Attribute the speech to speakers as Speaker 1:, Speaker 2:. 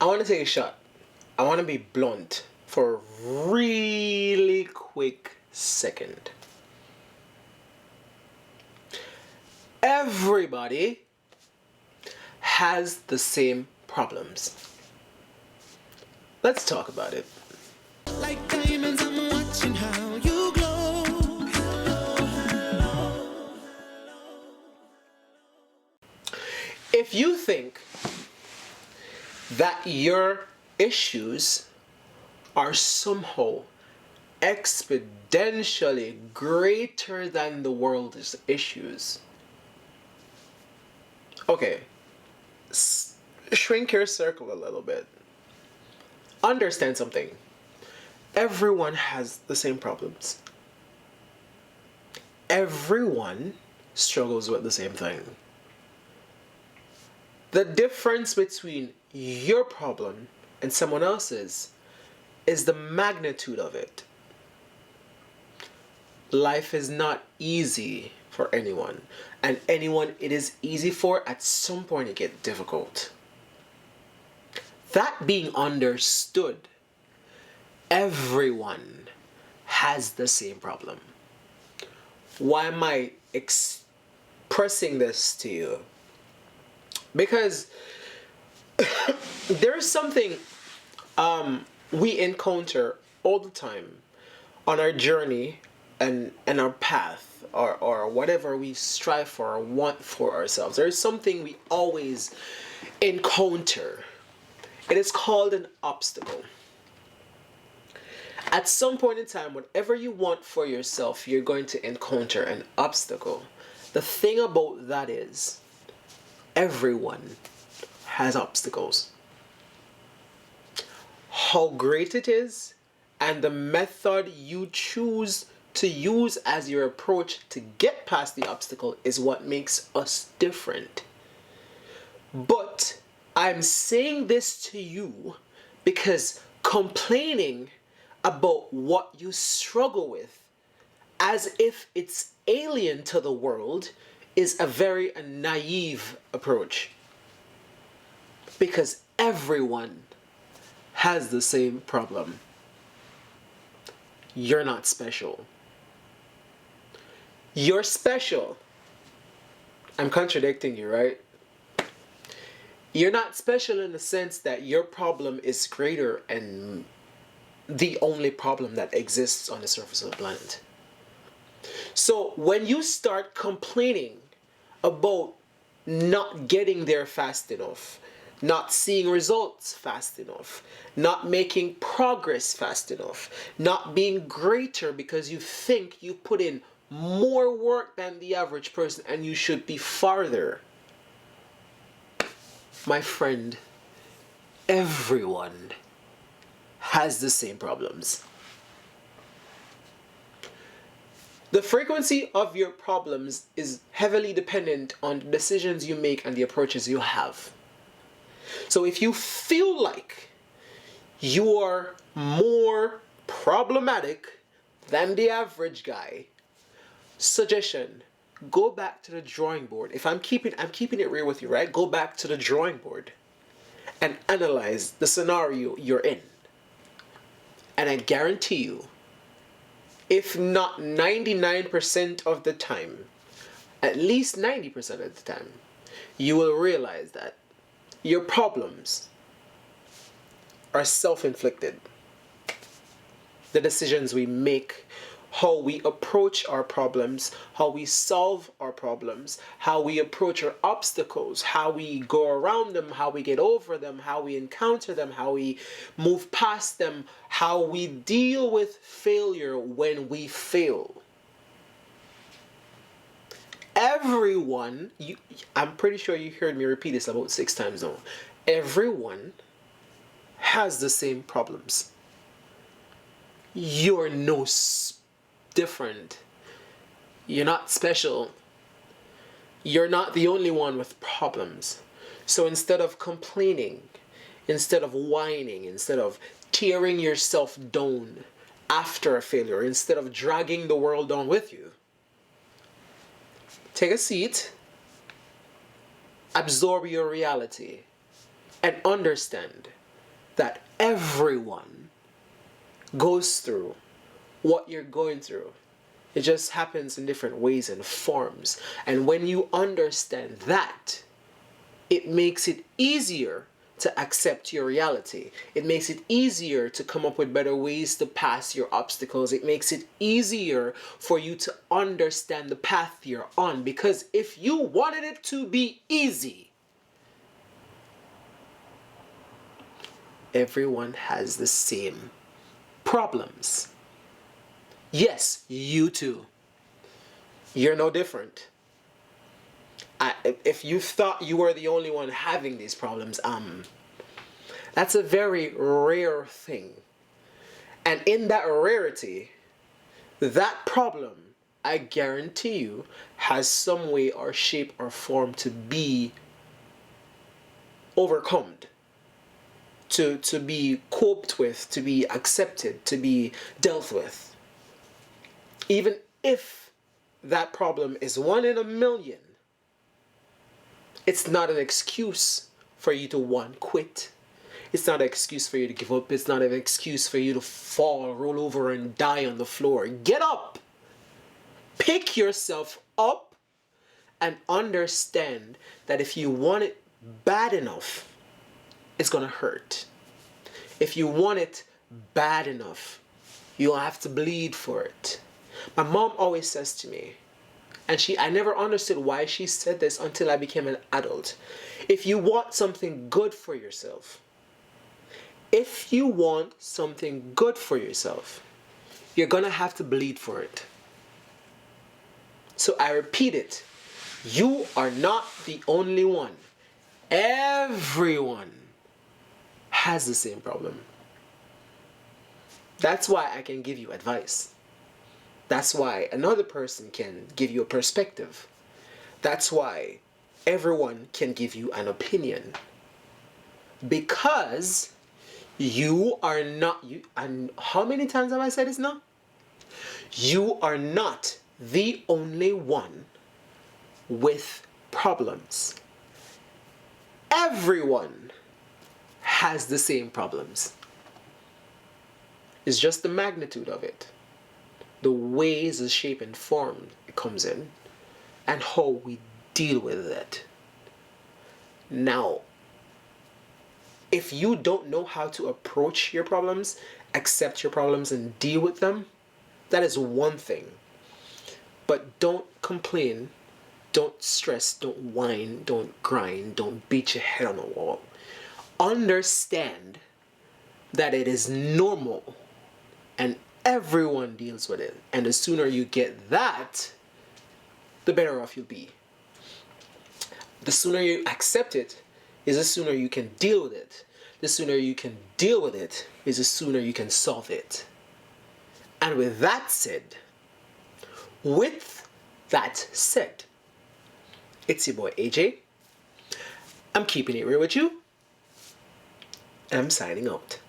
Speaker 1: I want to take a shot. I want to be blunt for a really quick second. Everybody has the same problems. Let's talk about it. Like diamonds, I'm watching how you glow. If you think that your issues are somehow exponentially greater than the world's issues, okay, shrink your circle a little bit. Understand something. Everyone has the same problems. Everyone struggles with the same thing. The difference between your problem and someone else's is the magnitude of it. Life is not easy for anyone, and anyone it is easy for, at some point it gets difficult. That being understood, everyone has the same problem. Why am I expressing this to you? Because there's something we encounter all the time on our journey and our path, or whatever we strive for or want for ourselves. There's something we always encounter. It is called an obstacle. At some point in time, whatever you want for yourself, you're going to encounter an obstacle. The thing about that is, everyone has obstacles. How great it is, and the method you choose to use as your approach to get past the obstacle is what makes us different. But I'm saying this to you because complaining about what you struggle with as if it's alien to the world is a very naive approach. Because everyone has the same problem. You're not special. You're special. I'm contradicting you, right? You're not special in the sense that your problem is greater and the only problem that exists on the surface of the planet. So when you start complaining about not getting there fast enough, not seeing results fast enough, not making progress fast enough, not being greater because you think you put in more work than the average person and you should be farther. My friend, everyone has the same problems. The frequency of your problems is heavily dependent on the decisions you make and the approaches you have. So if you feel like you are more problematic than the average guy, suggestion, go back to the drawing board. If I'm keeping it real with you, right? Go back to the drawing board and analyze the scenario you're in. And I guarantee you, if not 99% of the time, at least 90% of the time, you will realize that your problems are self-inflicted. The decisions we make, how we approach our problems, how we solve our problems, how we approach our obstacles, how we go around them, how we get over them, how we encounter them, how we move past them, how we deal with failure when we fail. Everyone, I'm pretty sure you heard me repeat this about 6 times now. Everyone has the same problems. You're no different. You're not special. You're not the only one with problems. So instead of complaining, instead of whining, instead of tearing yourself down after a failure, instead of dragging the world down with you, take a seat, absorb your reality, and understand that everyone goes through what you're going through. It just happens in different ways and forms. And when you understand that, it makes it easier to accept your reality. It makes it easier to come up with better ways to pass your obstacles. It makes it easier for you to understand the path you're on. Because if you wanted it to be easy, everyone has the same problems. Yes, you too. You're no different. If you thought you were the only one having these problems, that's a very rare thing. And in that rarity, that problem, I guarantee you, has some way or shape or form to be overcome, to be coped with, to be accepted, to be dealt with. Even if that problem is 1 in a million, it's not an excuse for you to quit. It's not an excuse for you to give up. It's not an excuse for you to fall, roll over, and die on the floor. Get up! Pick yourself up and understand that if you want it bad enough, it's gonna hurt. If you want it bad enough, you'll have to bleed for it. My mom always says to me, and I never understood why she said this until I became an adult. If you want something good for yourself, you're gonna have to bleed for it. So I repeat it. You are not the only one. Everyone has the same problem. That's why I can give you advice. That's why another person can give you a perspective. That's why everyone can give you an opinion. Because you are not, and how many times have I said this now? You are not the only one with problems. Everyone has the same problems. It's just the magnitude of it, the ways, the shape and form it comes in, and how we deal with it. Now, if you don't know how to approach your problems, accept your problems and deal with them, that is one thing. But don't complain, don't stress, don't whine, don't grind, don't beat your head on the wall. Understand that it is normal and everyone deals with it. And the sooner you get that, the better off you'll be. The sooner you accept it is the sooner you can deal with it. The sooner you can deal with it is the sooner you can solve it. And with that said, it's your boy AJ. I'm keeping it real with you, and I'm signing out.